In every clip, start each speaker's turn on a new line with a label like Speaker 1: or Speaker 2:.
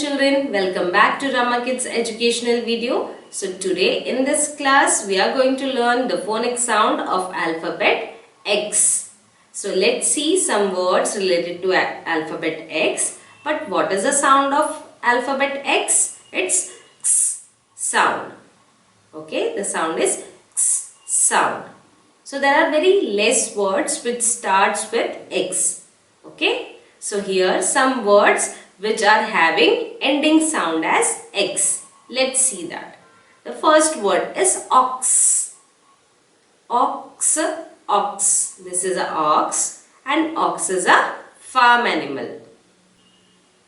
Speaker 1: children, welcome back to Ramakidz educational video. So today in this class we are going to learn the phonic sound of alphabet X. So let's see some words related to alphabet X. But what is the sound of alphabet X? It's X sound. Okay, the sound is X sound. So there are very less words which starts with X. Okay, so here some words which are having ending sound as X. Let's see that. The first word is ox. Ox, ox. This is a ox and ox is a farm animal.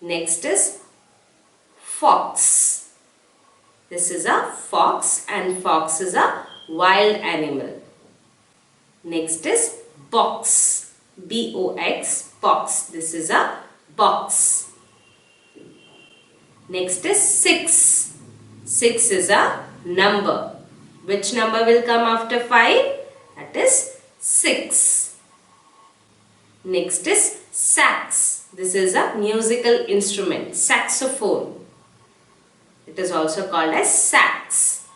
Speaker 1: Next is fox. This is a fox and fox is a wild animal. Next is box. B-O-X, box. This is a box. Next is 6. 6 is a number. Which number will come after 5? That is 6. Next is sax. This is a musical instrument, saxophone. It is also called as sax.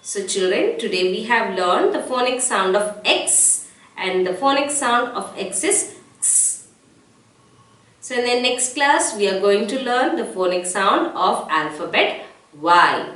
Speaker 1: So children, today we have learned the phonic sound of X and the phonic sound of X is X. So in the next class we are going to learn the phonic sound of alphabet Y.